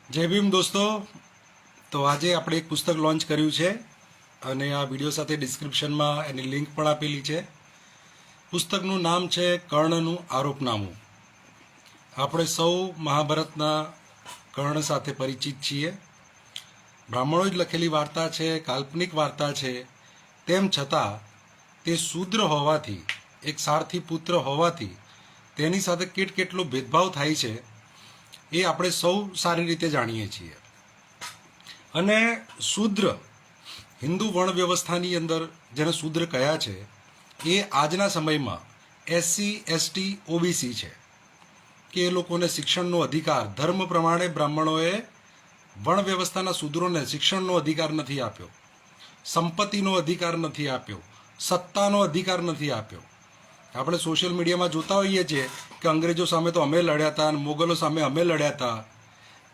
જય ભીમ દોસ્તો. તો આજે આપણે એક પુસ્તક લોન્ચ કર્યું છે અને આ વિડીયો સાથે ડિસ્ક્રિપ્શનમાં એની લિંક પણ આપેલી છે. પુસ્તકનું નામ છે કર્ણનું આરોપનામું. આપણે સૌ મહાભારતના કર્ણ સાથે પરિચિત છીએ. બ્રાહ્મણો જ લખેલી વાર્તા છે, કાલ્પનિક વાર્તા છે. તેમ છતાં તે શૂદ્ર હોવાથી, એક સારથી પુત્ર હોવાથી તેની સાથે કેટલો ભેદભાવ થાય છે એ આપણે સૌ સારી રીતે જાણીએ છીએ. અને શૂદ્ર, હિન્દુ વર્ણ વ્યવસ્થાની અંદર જેને શૂદ્ર કહ્યા છે એ આજના સમયમાં SC ST OBC છે કે એ લોકોને શિક્ષણનો અધિકાર, ધર્મ પ્રમાણે બ્રાહ્મણોએ વર્ણ વ્યવસ્થાના શૂદ્રોને શિક્ષણનો અધિકાર નથી આપ્યો, સંપત્તિનો અધિકાર નથી આપ્યો, સત્તાનો અધિકાર નથી આપ્યો. આપણે સોશિયલ મીડિયામાં જોતા હોઈએ છીએ કે અંગ્રેજો સામે તો અમે લડ્યા હતા અને મોગલો સામે અમે લડ્યા હતા,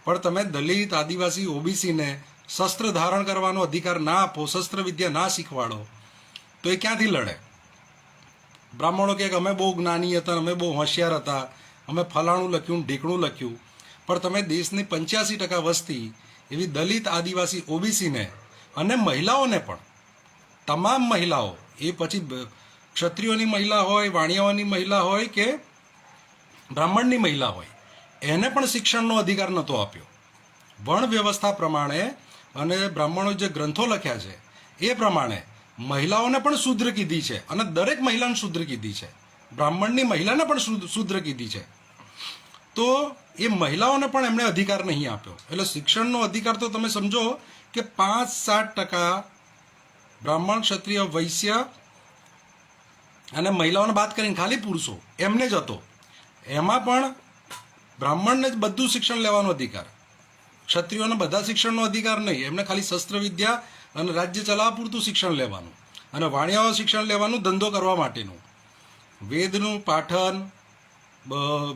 પણ તમે દલિત, આદિવાસી, ઓબીસીને શસ્ત્ર ધારણ કરવાનો અધિકાર ના આપો, શસ્ત્ર વિદ્યા ના શીખવાડો તો એ ક્યાંથી લડે? બ્રાહ્મણો કહે કે અમે બહુ જ્ઞાની હતા, અમે બહુ હોશિયાર હતા, અમે ફલાણું લખ્યું, ઢીકણું લખ્યું. પણ તમે દેશની 85% વસ્તી એવી દલિત, આદિવાસી, ઓબીસીને અને મહિલાઓને પણ, તમામ મહિલાઓ, એ પછી ક્ષત્રિયોની મહિલા હોય, વાણિયાઓની મહિલા હોય કે બ્રાહ્મણની મહિલા હોય, એને પણ શિક્ષણનો અધિકાર નહોતો આપ્યો. વર્ણ વ્યવસ્થા પ્રમાણે અને બ્રાહ્મણોએ જે ગ્રંથો લખ્યા છે એ પ્રમાણે મહિલાઓને પણ શૂદ્ર કીધી છે અને દરેક મહિલાને શૂદ્ર કીધી છે. બ્રાહ્મણની મહિલાને પણ શૂદ્ર કીધી છે. તો એ મહિલાઓને પણ એમણે અધિકાર નહીં આપ્યો. એટલે શિક્ષણનો અધિકાર તો તમે સમજો કે 5-7% બ્રાહ્મણ, ક્ષત્રિય, વૈશ્ય અને મહિલાઓને બાદ કરીને ખાલી પુરુષો એમને જ હતો. એમાં પણ બ્રાહ્મણને જ બધું શિક્ષણ લેવાનો અધિકાર, ક્ષત્રિયોને બધા શિક્ષણનો અધિકાર નહીં. એમને ખાલી શસ્ત્ર વિદ્યા અને રાજ્ય ચલાવવા પૂરતું શિક્ષણ લેવાનું, અને વાણિયાઓ શિક્ષણ લેવાનું ધંધો કરવા માટેનું. વેદનું પાઠન,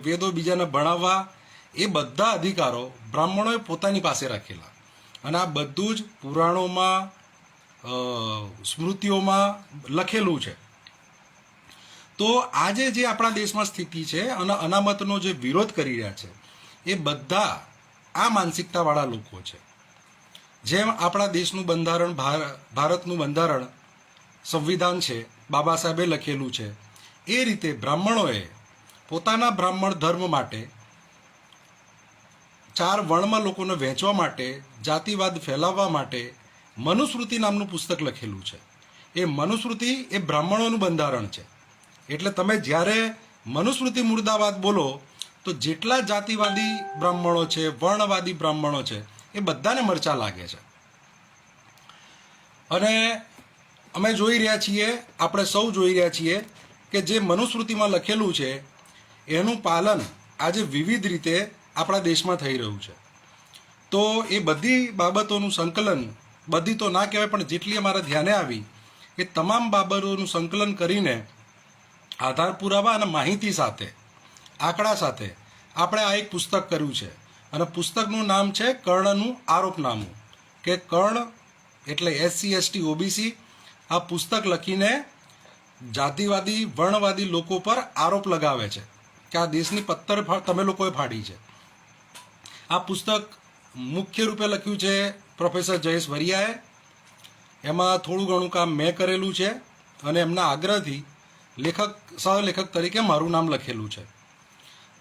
વેદો બીજાને ભણાવવા, એ બધા અધિકારો બ્રાહ્મણોએ પોતાની પાસે રાખેલા. અને આ બધું જ પુરાણોમાં, સ્મૃતિઓમાં લખેલું છે. તો આજે જે આપણા દેશમાં સ્થિતિ છે અને અનામતનો જે વિરોધ કરી રહ્યા છે એ બધા આ માનસિકતાવાળા લોકો છે. જેમ આપણા દેશનું બંધારણ, ભારતનું બંધારણ, સંવિધાન છે, બાબા સાહેબે લખેલું છે, એ રીતે બ્રાહ્મણોએ પોતાના બ્રાહ્મણ ધર્મ માટે, 4 વર્ણમાં લોકોને વહેંચવા માટે, જાતિવાદ ફેલાવવા માટે મનુસ્મૃતિ નામનું પુસ્તક લખેલું છે. એ મનુસ્મૃતિ એ બ્રાહ્મણોનું બંધારણ છે. એટલે તમે જ્યારે મનુસ્મૃતિ મુર્દાબાદ બોલો તો જેટલા જાતિવાદી બ્રાહ્મણો છે, વર્ણવાદી બ્રાહ્મણો છે, એ બધાને મરચા લાગે છે. અને અમે જોઈ રહ્યા છીએ, આપણે સૌ જોઈ રહ્યા છીએ કે જે મનુસ્મૃતિમાં લખેલું છે એનું પાલન આજે વિવિધ રીતે આપણા દેશમાં થઈ રહ્યું છે. તો એ બધી બાબતોનું સંકલન, બધી તો ના કહેવાય પણ જેટલી અમારા ધ્યાને આવી એ તમામ બાબતોનું સંકલન કરીને આધાર પુરાવા અને માહિતી સાથે, આંકડા સાથે આપણે આ એક પુસ્તક કર્યું છે. અને પુસ્તકનું નામ છે કર્ણનું આરોપનામું, કે કર્ણ એટલે SC ST OBC આ પુસ્તક લખીને જાતિવાદી, વર્ણવાદી લોકો પર આરોપ લગાવે છે કે આ દેશની પત્તર તમે લોકોએ ફાડી છે. આ પુસ્તક મુખ્ય રૂપે લખ્યું છે પ્રોફેસર જયેશ વરિયાએ. એમાં થોડું ઘણું કામ મેં કરેલું છે અને એમના આગ્રહથી સહલેખક તરીકે મારું નામ લખેલું છે.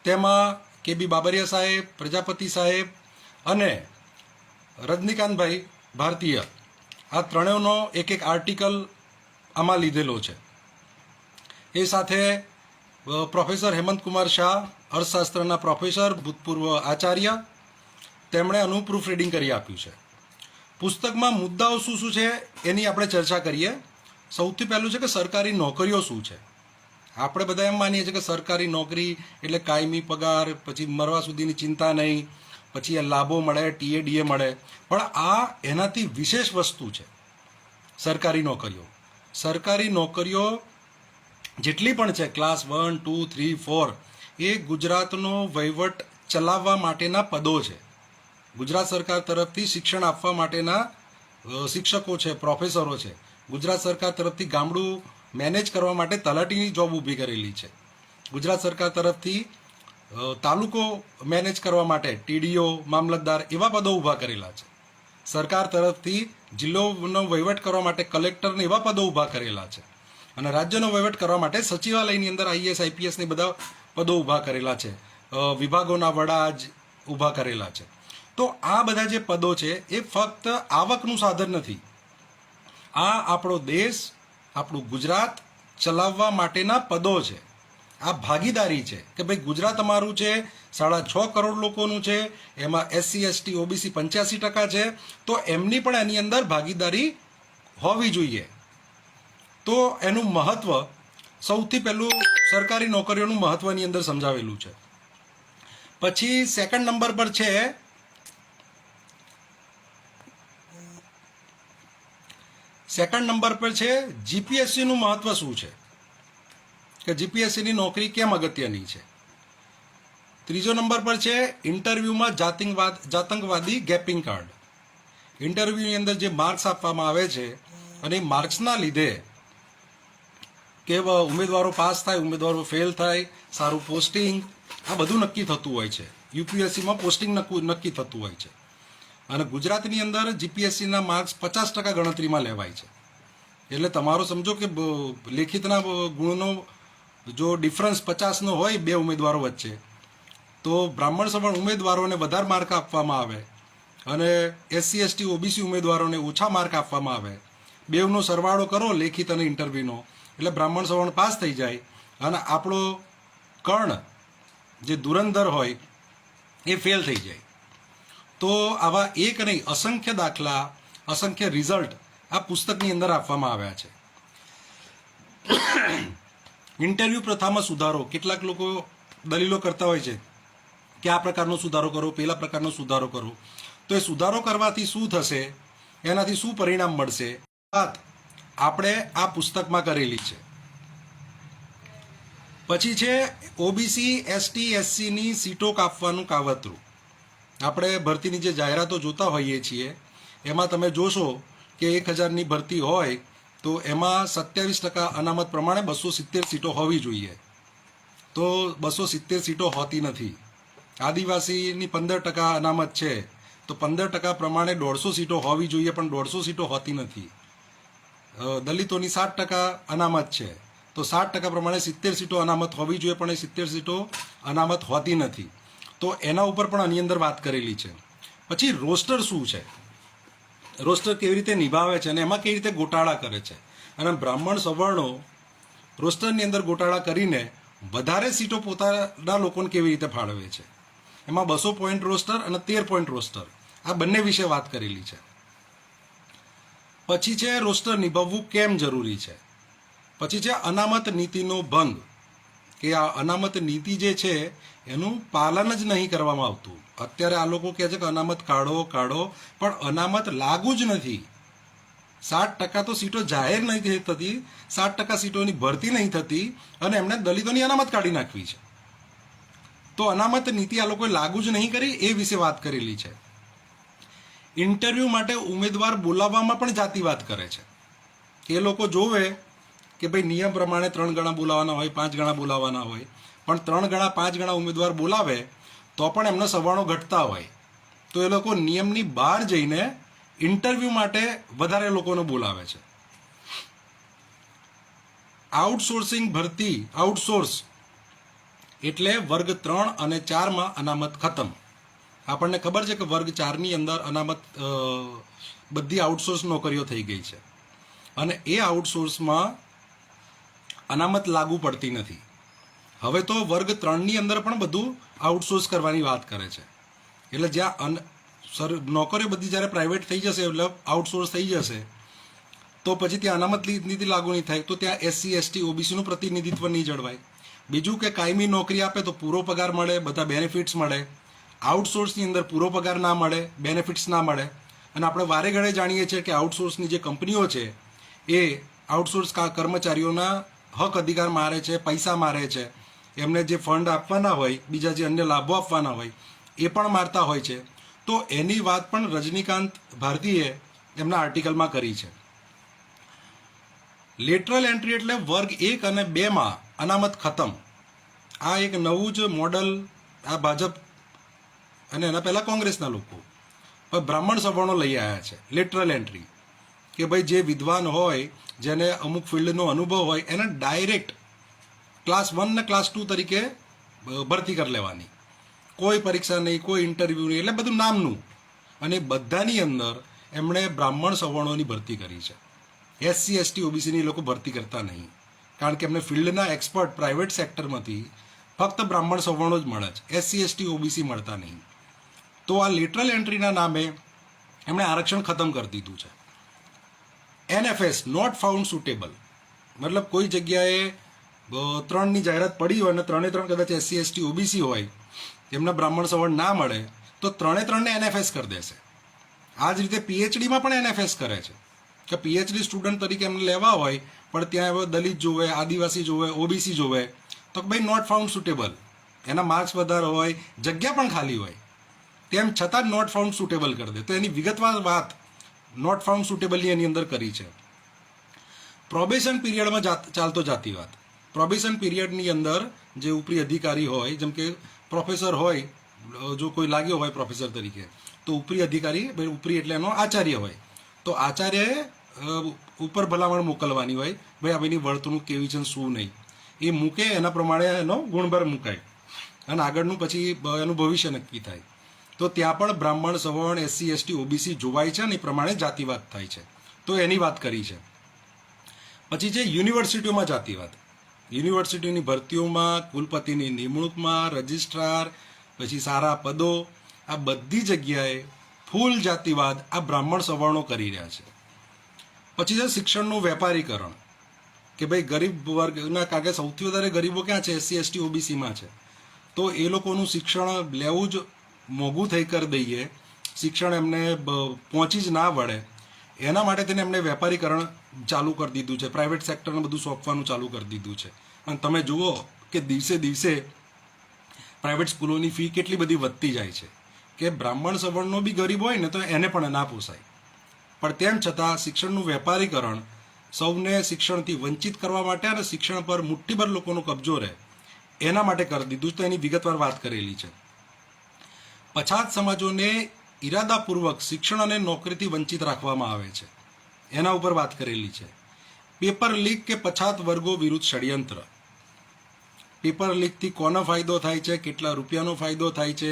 તેમાં KB બાબરિયા સાહેબ, પ્રજાપતિ સાહેબ અને રજનીકાંતભાઈ ભારતીય, આ ત્રણેયનો એક આર્ટિકલ આમાં લીધેલો છે. એ સાથે પ્રોફેસર હેમંતકુમાર શાહ, અર્થશાસ્ત્રના પ્રોફેસર, ભૂતપૂર્વ આચાર્ય, તેમણે આનું પ્રૂફ રીડિંગ કરી આપ્યું છે. પુસ્તકમાં મુદ્દાઓ શું શું છે એની આપણે ચર્ચા કરીએ. સૌથી પહેલું છે કે સરકારી નોકરીઓ શું છે. આપણે બધા એમ માનીએ છીએ કે સરકારી નોકરી એટલે કાયમી પગાર, પછી મરવા સુધીની ચિંતા નહીં, પછી લાભો મળે, TADA મળે. પણ આ એનાથી વિશેષ વસ્તુ છે સરકારી નોકરીઓ. સરકારી નોકરીઓ જેટલી પણ છે, ક્લાસ 1, 2, 3, 4, એ ગુજરાતનો વહીવટ ચલાવવા માટેના પદો છે. ગુજરાત સરકાર તરફથી શિક્ષણ આપવા માટેના શિક્ષકો છે, પ્રોફેસરો છે. ગુજરાત સરકાર તરફથી ગામડું મેનેજ કરવા માટે તલાટીની જોબ ઊભી કરેલી છે. ગુજરાત સરકાર તરફથી તાલુકો મેનેજ કરવા માટે ટીડીઓ, મામલતદાર એવા પદો ઊભા કરેલા છે. સરકાર તરફથી જિલ્લોનો વહીવટ કરવા માટે કલેક્ટરને એવા પદો ઊભા કરેલા છે. અને રાજ્યનો વહીવટ કરવા માટે સચિવાલયની અંદર આઈએસ, આઈપીએસની બધા પદો ઊભા કરેલા છે. વિભાગોના વડા જ ઊભા કરેલા છે. તો આ બધા જે પદો છે એ ફક્ત આવકનું સાધન નથી. આ આપણો દેશ, આપણું ગુજરાત ચલાવવા માટેના પદો છે. આ ભાગીદારી છે કે ભાઈ ગુજરાત અમારું છે, 6.5 કરોડ લોકોનું છે, એમાં SC, ST, OBC 85% છે, તો એમની પણ એની અંદર ભાગીદારી હોવી જોઈએ. તો એનું મહત્વ સૌથી પહેલું સરકારી નોકરીઓનું મહત્વની અંદર સમજાવેલું છે. પછી સેકન્ડ નંબર પર છે જીપીએસસીનું મહત્વ શું છે, કે જીપીએસસીની નોકરી કેમ અગત્યની છે. ત્રીજો નંબર પર છે ઇન્ટરવ્યુમાં જાતંકવાદી ગેપિંગ કાર્ડ. ઇન્ટરવ્યુની અંદર જે માર્ક્સ આપવામાં આવે છે અને એ માર્ક્સના લીધે કે ઉમેદવારો પાસ થાય, ઉમેદવારો ફેલ થાય, સારું પોસ્ટિંગ, આ બધું નક્કી થતું હોય છે. યુપીએસસીમાં પોસ્ટિંગ નક્કી થતું હોય છે. અને ગુજરાતની અંદર જીપીએસસીના માર્ક્સ 50% ગણતરીમાં લેવાય છે. એટલે તમારો સમજો કે લેખિતના ગુણનો જો ડિફરન્સ 50નો હોય બે ઉમેદવારો વચ્ચે, તો બ્રાહ્મણ સવર્ણ ઉમેદવારોને વધારે માર્ક આપવામાં આવે અને SC, ST, OBC ઉમેદવારોને ઓછા માર્ક આપવામાં આવે. બેવનો સરવાળો કરો લેખિત અને ઇન્ટરવ્યુનો, એટલે બ્રાહ્મણ સવર્ણ પાસ થઈ જાય અને આપણો કર્ણ જે ધુરંધર હોય એ ફેલ થઈ જાય. તો આવા એક નહીં અસંખ્ય દાખલા, અસંખ્ય રિઝલ્ટ આ પુસ્તકની અંદર આપવામાં આવ્યા છે. ઇન્ટરવ્યુ પ્રથામાં સુધારો. કેટલાક લોકો દલીલો કરતા હોય છે કે આ પ્રકારનો સુધારો કરો, પેલા પ્રકારનો સુધારો કરો. તો એ સુધારો કરવાથી શું થશે, એનાથી શું પરિણામ મળશે, વાત આપણે આ પુસ્તકમાં કરેલી છે. પછી છે OBC, ST, SC ની સીટો કાપવાનું કાવતરું. આપણે ભરતીની જે જાહેરાતો જોતા હોઈએ છીએ એમાં તમે જોશો કે 1000ની ભરતી હોય તો એમાં 27% અનામત પ્રમાણે 270 સીટો હોવી જોઈએ. તો 270 સીટો હોતી નથી. આદિવાસીની 15% અનામત છે તો 15% પ્રમાણે 150 સીટો હોવી જોઈએ, પણ 150 સીટો હોતી નથી. દલિતોની 60% અનામત છે તો 60% પ્રમાણે 70 સીટો અનામત હોવી જોઈએ, પણ એ 70 સીટો અનામત હોતી નથી. તો એના ઉપર પણ આની અંદર વાત કરેલી છે. પછી રોસ્ટર શું છે, રોસ્ટર કેવી રીતે નિભાવે છે અને એમાં કેવી રીતે ગોટાળા કરે છે, અને બ્રાહ્મણ સવર્ણો રોસ્ટરની અંદર ગોટાળા કરીને વધારે સીટો પોતાના લોકોને કેવી રીતે ફાળવે છે. એમાં 200 પોઈન્ટ રોસ્ટર અને 13 પોઈન્ટ રોસ્ટર, આ બંને વિશે વાત કરેલી છે. પછી છે રોસ્ટર નિભાવવું કેમ જરૂરી છે. પછી છે અનામત નીતિનો ભંગ, કે આ અનામત નીતિ જે છે એનું પાલન જ નહીં કરવામાં આવતું. અત્યારે આ લોકો કહે છે કે અનામત કાઢો, પણ અનામત લાગુ જ નથી. 60% તો સીટો જાહેર નહીં થતી, 60% સીટોની ભરતી નહીં થતી અને એમણે દલિતોની અનામત કાઢી નાખવી છે. તો અનામત નીતિ આ લોકોએ લાગુ જ નહીં કરી, એ વિશે વાત કરેલી છે. ઇન્ટરવ્યૂ માટે ઉમેદવાર બોલાવવામાં પણ જાતિવાદ કરે છે. એ લોકો જોવે કે ભાઈ નિયમ પ્રમાણે 3 ગણા બોલાવવાના હોય, 5 ગણા બોલાવવાના હોય, પણ 3 ગણા 5 ગણા ઉમેદવાર બોલાવે તો પણ એમના સવાણો ઘટતા હોય. તો એ લોકો નિયમની બહાર જઈને ઇન્ટરવ્યૂ માટે વધારે લોકોને બોલાવે છે. આઉટસોર્સિંગ ભરતી, આઉટસોર્સ એટલે વર્ગ 3 અને 4માં અનામત ખતમ. આપણને ખબર છે કે વર્ગ 4ની અંદર અનામત બધી આઉટસોર્સ નોકરીઓ થઈ ગઈ છે અને એ આઉટસોર્સમાં અનામત લાગુ પડતી નથી. હવે તો વર્ગ 3ની અંદર પણ બધું આઉટસોર્સ કરવાની વાત કરે છે. એટલે જ્યાં નોકરીઓ બધી જ્યારે પ્રાઇવેટ થઈ જશે, એટલે આઉટસોર્સ થઈ જશે, તો પછી ત્યાં અનામત નીતિ લાગુ નહીં થાય, તો ત્યાં SC, ST, OBCનું પ્રતિનિધિત્વ નહીં જળવાય. બીજું કે કાયમી નોકરી આપે તો પૂરો પગાર મળે, બધા બેનિફિટ્સ મળે. આઉટસોર્સની અંદર પૂરો પગાર ના મળે, બેનિફિટ્સ ના મળે. અને આપણે વારે ઘડે જાણીએ છીએ કે આઉટસોર્સની જે કંપનીઓ છે એ આઉટસોર્સ કર્મચારીઓના હક અધિકાર મારે છે, પૈસા મારે છે. એમને જે ફંડ આપવાના હોય, બીજા જે અન્ય લાભો આપવાના હોય એ પણ મારતા હોય છે. તો એની વાત પણ રજનીકાંત ભારતીએ એમના આર્ટિકલમાં કરી છે. લેટરલ એન્ટ્રી એટલે વર્ગ 1 અને 2માં અનામત ખતમ. આ એક નવું જ મોડલ આ ભાજપ અને એના પહેલાં કોંગ્રેસના લોકો પણ બ્રાહ્મણ સવર્ણો લઈ આવ્યા છે લેટરલ એન્ટ્રી, કે ભાઈ જે વિદ્વાન હોય, જેને અમુક ફિલ્ડનો અનુભવ હોય, એને ડાયરેક્ટ ક્લાસ 1 ને ક્લાસ 2 તરીકે ભરતી કરી લેવાની, કોઈ પરીક્ષા નહીં, કોઈ ઇન્ટરવ્યૂ નહીં, એટલે બધું નામનું. અને બધાની અંદર એમણે બ્રાહ્મણ સવર્ણોની ભરતી કરી છે. એસસી એસટી ઓબીસીની લોકો ભરતી કરતા નહીં, કારણ કે એમને ફિલ્ડના એક્સપર્ટ પ્રાઇવેટ સેક્ટરમાંથી ફક્ત બ્રાહ્મણ સવર્ણો જ મળે છે, એસસી એસટી ઓબીસી મળતા નહીં. તો આ લેટરલ એન્ટ્રીના નામે એમણે આરક્ષણ ખતમ કરી દીધું છે. NFS નોટ ફાઉન્ડ સુટેબલ, મતલબ કોઈ જગ્યાએ 3ની જાહેરાત પડી હોય અને 3 કદાચ એસસી એસટી ઓબીસી હોય, એમના બ્રાહ્મણ સવર્ણ ના મળે તો 3ને NFS કરી દેશે. આ જ રીતે પીએચડીમાં પણ NFS કરે છે કે પીએચડી સ્ટુડન્ટ તરીકે એમને લેવા હોય, પણ ત્યાં હવે દલિત જોવે, આદિવાસી જોવે, ઓબીસી જોવે, તો ભાઈ નોટ ફાઉન્ડ સુટેબલ, એના માર્ક્સ વધારે હોય, જગ્યા પણ ખાલી હોય, તેમ છતાં નોટ ફાઉન્ડ સુટેબલ કરી દે. તો એની વિગતવાર વાત નોટ ફાઉન્ડ સુટેબલની એની અંદર કરી છે. પ્રોબેશન પીરિયડમાં ચાલતો જાતિવાદ, પ્રોબેશન પીરિયડની અંદર જે ઉપરી અધિકારી હોય, જેમ કે પ્રોફેસર હોય, જો કોઈ લાગ્યો હોય પ્રોફેસર તરીકે, તો ઉપરી અધિકારી, ઉપરી એટલે એનો આચાર્ય હોય, તો આચાર્યએ ઉપર ભલામણ મોકલવાની હોય, ભાઈ આ ભાઈની વર્તણૂક કેવી છે, શું નહીં, એ મૂકે, એના પ્રમાણે એનો ગુણભર મુકાય અને આગળનું પછી એનું ભવિષ્ય નક્કી થાય. તો ત્યાં પણ બ્રાહ્મણ સવર્ણ એસસી એસટી ઓબીસી જોવાય છે અને એ પ્રમાણે જાતિવાદ થાય છે. તો એની વાત કરી છે. પછી છે યુનિવર્સિટીઓમાં જાતિવાદ. યુનિવર્સિટીની ભરતીઓમાં, કુલપતિની નિમણૂકમાં, રજિસ્ટ્રાર, પછી સારા પદો, આ બધી જગ્યાએ ફૂલ જાતિવાદ આ બ્રાહ્મણ સવર્ણો કરી રહ્યા છે. પછી છે શિક્ષણનું વેપારીકરણ, કે ભાઈ ગરીબ વર્ગના, કારણ કે સૌથી વધારે ગરીબો ક્યાં છે, એસસી એસટી ઓબીસીમાં છે, તો એ લોકોનું શિક્ષણ લેવું જ મોંઘું થઈ કરી દઈએ, શિક્ષણ એમને પહોંચી જ ના વળે, એના માટે તેને એમણે વેપારીકરણ ચાલુ કરી દીધું છે, પ્રાઇવેટ સેક્ટરને બધું સોંપવાનું ચાલુ કરી દીધું છે. અને તમે જુઓ કે દિવસે દિવસે પ્રાઇવેટ સ્કૂલોની ફી કેટલી બધી વધતી જાય છે, કે બ્રાહ્મણ સવર્ણનો બી ગરીબ હોય ને તો એને પણ ના પોસાય. પણ તેમ છતાં શિક્ષણનું વેપારીકરણ, સૌને શિક્ષણથી વંચિત કરવા માટે અને શિક્ષણ પર મુઠ્ઠીભર લોકોનો કબજો રહે એના માટે કરી દીધું. તો એની વિગતવાર વાત કરેલી છે. પછાત સમાજોને ઇરાદાપૂર્વક શિક્ષણ અને નોકરીથી વંચિત રાખવામાં આવે છે, એના ઉપર વાત કરેલી છે. પેપર લીક કે પછાત વર્ગો વિરુદ્ધ ષડયંત્ર, પેપર લીકથી કોનો ફાયદો થાય છે, કેટલા રૂપિયાનો ફાયદો થાય છે,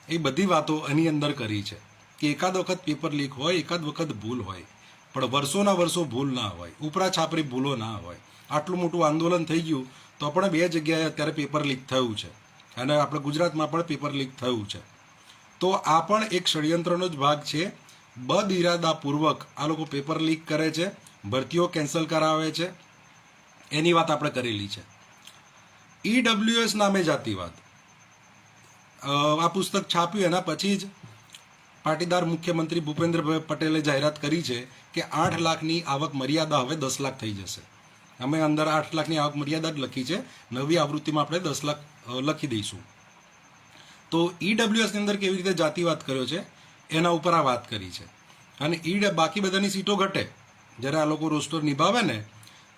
એ બધી વાતો એની અંદર કરી છે. કે એકાદ વખત પેપર લીક હોય, એકાદ વખત ભૂલ હોય, પણ વર્ષોના વર્ષો ભૂલ ના હોય, ઉપરા છાપરી ભૂલો ના હોય. આટલું મોટું આંદોલન થઈ ગયું તો પણ 2 જગ્યાએ અત્યારે પેપર લીક થયું છે, અને આપણે ગુજરાતમાં પણ પેપર લીક થયું છે. તો આ પણ એક ષડયંત્રનો જ ભાગ છે. બદ ઇરાદાપૂર્વક આ લોકો પેપર લીક કરે છે, ભરતીઓ કેન્સલ કરાવે છે, એની વાત આપણે કરેલી છે. EWS નામે જાતિવાદ, આ પુસ્તક છાપ્યું એના પછી જ પાટીદાર મુખ્યમંત્રી ભૂપેન્દ્રભાઈ પટેલે જાહેરાત કરી છે કે 8 લાખની આવક મર્યાદા હવે 10 લાખ થઈ જશે. અમે અંદર 8 લાખની આવક મર્યાદા જ લખી છે, નવી આવૃત્તિમાં આપણે 10 લાખ લખી દઈશું. તો EWSની અંદર કેવી રીતે જાતિવાદ કર્યો છે એના ઉપર આ વાત કરી છે. અને બાકી બધાની સીટો ઘટે, જ્યારે આ લોકો રોસ્ટર નિભાવે ને,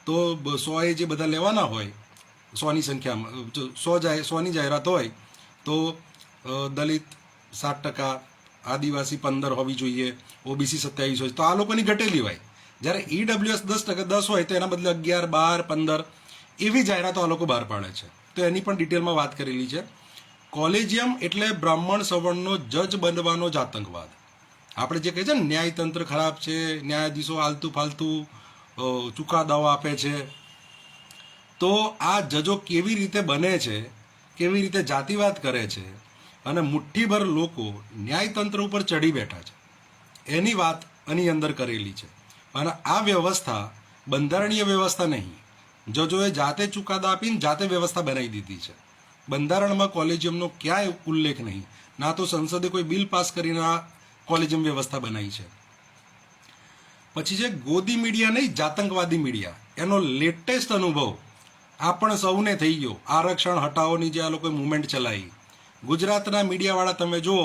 તો 100 જે બધા લેવાના હોય, 100ની સંખ્યામાં, 100ની જાહેરાત હોય તો દલિત 7%, આદિવાસી 15 હોવી જોઈએ, ઓબીસી 27 હોય, તો આ લોકોની ઘટેલી હોય. જ્યારે EWS 10% હોય તો એના બદલે 11, 12, 15 એવી જાહેરાતો આ લોકો બહાર પાડે છે. તો એની પણ ડિટેલમાં વાત કરેલી છે. કોલેજિયમ એટલે બ્રાહ્મણ સવર્ણનો જજ બનવાનો જ આતંકવાદ. આપણે જે કહીએ છીએ ને ન્યાયતંત્ર ખરાબ છે, ન્યાયાધીશો આલતુ ફાલતુ ચુકાદાઓ આપે છે, તો આ જજો કેવી રીતે બને છે, કેવી રીતે જાતિવાદ કરે છે, અને મુઠ્ઠીભર લોકો ન્યાયતંત્ર ઉપર ચડી બેઠા છે, એની વાત આની અંદર કરેલી છે. અને આ વ્યવસ્થા બંધારણીય વ્યવસ્થા નહીં, જજોએ જાતે ચુકાદા આપીને જાતે વ્યવસ્થા બનાવી દીધી છે. બંધારણમાં કોલેજિયમનો ક્યાંય ઉલ્લેખ નહીં, ના તો સંસદે કોઈ બિલ પાસ કરીને આ કોલેજિયમ વ્યવસ્થા બનાવી છે. પછી છે ગોદી મીડિયા નહીં, જાતંકવાદી મીડિયા, એનો લેટેસ્ટ અનુભવ આપણ સૌને થઈ ગયો. આરક્ષણ હટાવોની જે આ લોકોએ મુવમેન્ટ ચલાવી, ગુજરાતના મીડિયાવાળા તમે જુઓ,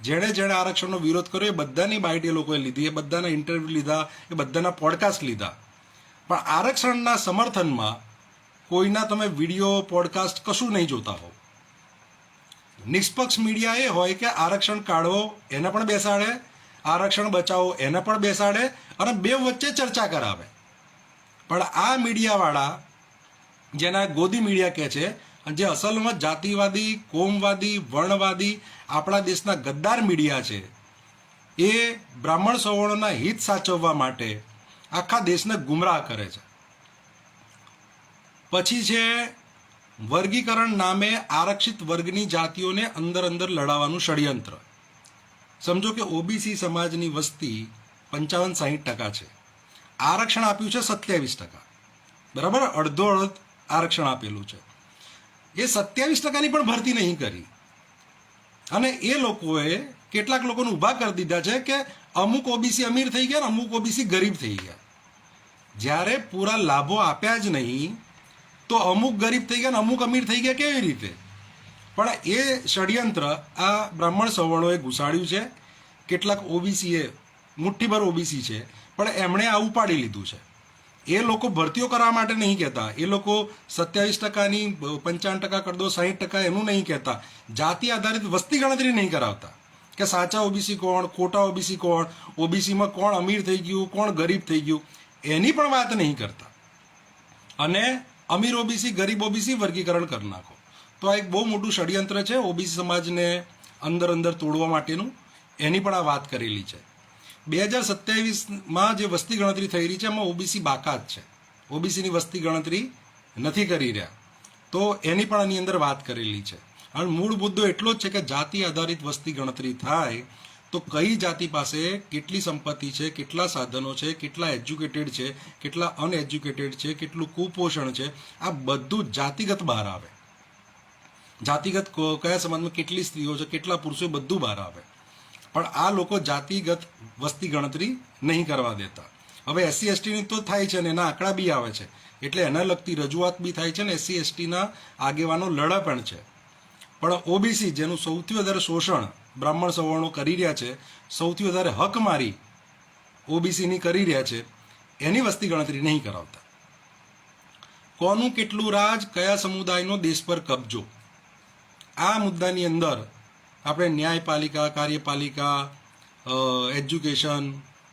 જેણે જેણે આરક્ષણનો વિરોધ કર્યો એ બધાની બાઇટ એ લોકોએ લીધી, એ બધાના ઇન્ટરવ્યૂ લીધા, એ બધાના પોડકાસ્ટ લીધા, પણ આરક્ષણના સમર્થનમાં કોઈના તમે વિડીયો, પોડકાસ્ટ કશું નહીં જોતા હો. નિષ્પક્ષ મીડિયા એ હોય કે આરક્ષણ કાઢવો એને પણ બેસાડે, આરક્ષણ બચાવો એને પણ બેસાડે અને બે વચ્ચે ચર્ચા કરાવે. પણ આ મીડિયાવાળા, જેના ગોદી મીડિયા કહે છે, જે અસલમાં જાતિવાદી, કોમવાદી, વર્ણવાદી આપણા દેશના ગદ્દાર મીડિયા છે, એ બ્રાહ્મણ સવર્ણોના હિત સાચવવા માટે આખા દેશને ગુમરાહ કરે છે. પછી છે વર્ગીકરણ નામે આરક્ષિત વર્ગની જાતિઓને અંદર લડાવવાનું ષડયંત્ર. સમજો કે ઓબીસી સમાજની વસ્તી 55-60% છે, આરક્ષણ આપ્યું છે 27%, બરાબર, અડધો આરક્ષણ આપેલું છે. એ 27%ની પણ ભરતી નહીં કરી અને એ લોકોએ કેટલાક લોકોને ઊભા કરી દીધા છે કે અમુક ઓબીસી અમીર થઈ ગયા ને અમુક ઓબીસી ગરીબ થઈ ગયા. જ્યારે પૂરા લાભો આપ્યા જ નહીં તો અમુક ગરીબ થઈ ગયા ને અમુક અમીર થઈ ગયા કેવી રીતે? પણ એ ષડયંત્ર આ બ્રાહ્મણ સવર્ણોએ ઘુસાડ્યું છે. કેટલાક ઓબીસીએ, મુઠ્ઠીભર ઓબીસી છે, પણ એમણે આ ઉપાડી લીધું છે. એ લોકો ભરતીઓ કરવા માટે નહીં કહેતા, એ લોકો 27%ની 55% કરી દો, 60% એનું નહીં કહેતા, જાતિ આધારિત વસ્તી ગણતરી નહીં કરાવતા કે સાચા ઓબીસી કોણ, ખોટા ઓબીસી કોણ, ઓબીસીમાં કોણ અમીર થઈ ગયું, કોણ ગરીબ થઈ ગયું, એની પણ વાત નહીં કરતા. અને અમીર ઓબીસી, ગરીબ ઓબીસી વર્ગીકરણ કરી નાખો. તો આ એક બહુ મોટું ષડયંત્ર છે ઓબીસી સમાજને અંદર તોડવા માટેનું. એની પણ આ વાત કરેલી છે. 2027માં જે વસ્તી ગણતરી થઈ રહી છે એમાં ઓબીસી બાકાત છે, ઓબીસીની વસ્તી ગણતરી નથી કરી રહ્યા, તો એની પણ આની અંદર વાત કરેલી છે. અને મૂળ મુદ્દો એટલો જ છે કે જાતિ આધારિત વસ્તી ગણતરી થાય તો કઈ જાતિ પાસે કેટલી સંપત્તિ છે, કેટલા સાધનો છે, કેટલા એજ્યુકેટેડ છે, કેટલા અનએજ્યુકેટેડ છે, કેટલું કુપોષણ છે, આ બધું જાતિગત બહાર આવે. જાતિગત કયા સમાજમાં કેટલી સ્ત્રીઓ છે, કેટલા પુરુષો, બધું બહાર આવે. પણ આ લોકો જાતિગત વસ્તી ગણતરી નહીં કરવા દેતા. હવે એસસી એસટીની તો થાય છે ને એના આંકડા બી આવે છે, એટલે એના લગતી રજૂઆત બી થાય છે ને એસસી એસટીના આગેવાનો લડા પણ છે. પણ ઓબીસી, જેનું સૌથી વધારે શોષણ બ્રાહ્મણ સવર્ણો કરી રહ્યા છે, સૌથી વધારે હક મારી ઓબીસીની કરી રહ્યા છે, એની વસ્તી ગણતરી નહીં કરાવતા. કોનું કેટલું રાજ, કયા સમુદાયનો દેશ પર કબજો, આ મુદ્દાની અંદર આપણે ન્યાયપાલિકા, કાર્યપાલિકા, એજ્યુકેશન,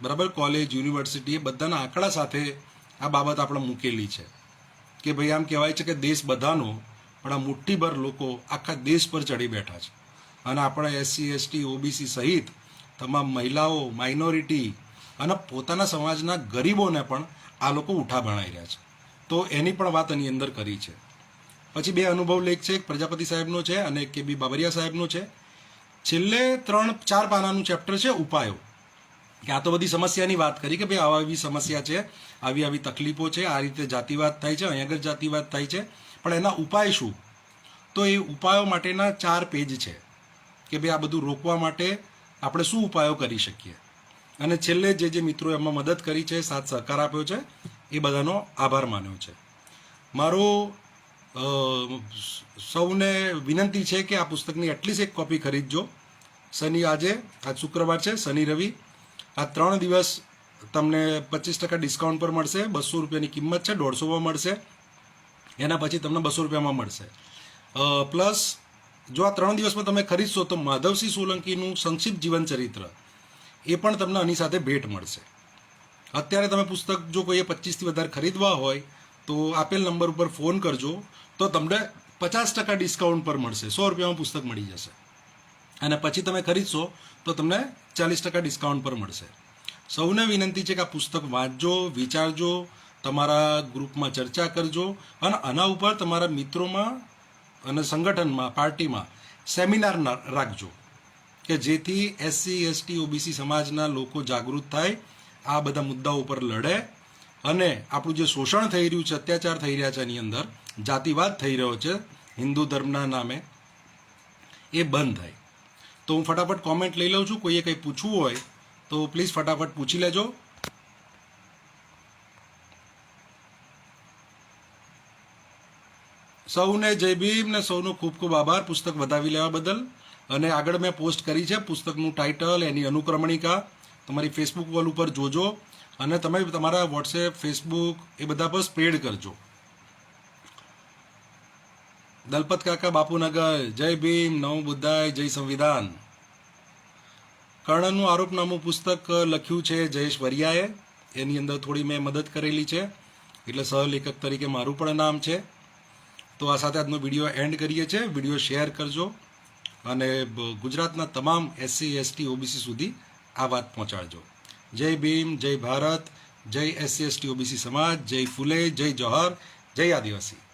બરાબર, કોલેજ, યુનિવર્સિટી, એ બધાના આંકડા સાથે આ બાબત આપણે મૂકેલી છે કે ભાઈ આમ કહેવાય છે કે દેશ બધાનો, પણ આ મુઠ્ઠીભર લોકો આખા દેશ પર ચડી બેઠા છે. અને આપણે એસસી એસટી ઓબીસી સહિત તમામ મહિલાઓ, માઇનોરિટી અને પોતાના સમાજના ગરીબોને પણ આ લોકો ઉઠા ભણાઈ રહ્યા છે. તો એની પણ વાત એની અંદર કરી છે. પછી બે અનુભવ લેખ છે, એક પ્રજાપતિ સાહેબનો છે અને એક કે બી બાબરિયા સાહેબનો છે. છેલ્લે 3-4 પાનાનું ચેપ્ટર છે ઉપાયો, કે આ તો બધી સમસ્યાની વાત કરી કે ભાઈ આવા આવી સમસ્યા છે, આવી તકલીફો છે, આ રીતે જાતિવાદ થાય છે, અહીં આગળ જાતિવાદ થાય છે, પણ એના ઉપાય શું? તો એ ઉપાયો માટેના 4 પેજ છે કે ભાઈ આ બધું રોકવા માટે આપણે શું ઉપાયો કરી શકીએ. અને છેલ્લે જે મિત્રો એમાં મદદ કરી છે, સાથ સહકાર આપ્યો છે, એ બધાનો આભાર માન્યો છે. મારો સૌને વિનંતી છે કે આ પુસ્તકની એટલીસ્ટ એક કોપી ખરીદજો. આજ શુક્રવાર છે, શનિ રવિ, આ 3 દિવસ તમને 25% ડિસ્કાઉન્ટ પર મળશે. 200 રૂપિયાની કિંમત છે, 150માં મળશે, એના પછી તમને 200 રૂપિયામાં મળશે. પ્લસ જો આ 3 દિવસમાં તમે ખરીદશો તો માધવસિંહ સોલંકીનું સંક્ષિપ્ત જીવન ચરિત્ર એ પણ તમને આની સાથે ભેટ મળશે. અત્યારે તમે પુસ્તક જો કોઈએ 25થી વધારે ખરીદવા હોય તો આપેલ નંબર ઉપર ફોન કરજો, તો તમને 50% ડિસ્કાઉન્ટ પર મળશે. 100 રૂપિયામાં પુસ્તક મળી જશે. અને પછી તમે ખરીદશો તો તમને 40% ડિસ્કાઉન્ટ પર મળશે. સૌને વિનંતી છે કે આ પુસ્તક વાંચજો, વિચારજો, તમારા ગ્રુપમાં ચર્ચા કરજો અને આના ઉપર તમારા મિત્રોમાં અને સંગઠનમાં, પાર્ટીમાં સેમિનાર રાખજો કે જેથી એસસી એસટી ઓબીસી સમાજના લોકો જાગૃત થાય, આ બધા મુદ્દાઓ ઉપર લડે અને આપણું જે શોષણ થઈ રહ્યું છે, અત્યાચાર થઈ રહ્યા છે, એની અંદર જાતિવાદ થઈ રહ્યો છે હિન્દુ ધર્મના નામે, એ બંધ થાય. તો હું ફટાફટ કોમેન્ટ લઈ લઉં છું. કોઈએ કંઈ પૂછવું હોય તો પ્લીઝ ફટાફટ પૂછી લેજો. સૌને જય ભીમ ને સૌનો ખૂબ ખૂબ આભાર પુસ્તક વધાવી લેવા બદલ. અને આગળ મેં પોસ્ટ કરી છે પુસ્તકનું ટાઇટલ, એની અનુક્રમણિકા, તમારી ફેસબુક વોલ ઉપર જોજો અને તમે તમારા વોટ્સએપ, ફેસબુક એ બધા પર સ્પ્રેડ કરજો. દલપત કાકા બાપુનગર, જય ભીમ, નમો બુદ્ધાય, જય સંવિધાન. કર્ણનું આરોપનામું પુસ્તક લખ્યું છે જયેશ વરિયાએ. એની અંદર થોડી મેં મદદ કરેલી છે, એટલે સહલેખક તરીકે મારું પણ નામ છે. તો આ સાથે આજનો વિડીયો એન્ડ કરીએ છીએ. વિડીયો શેર કરજો અને ગુજરાતના તમામ SC ST OBC સુધી આ વાત પહોંચાડજો. જય ભીમ, જય ભારત, જય SC ST OBC સમાજ, જય ફૂલે, જય જોહર, જય આદિવાસી.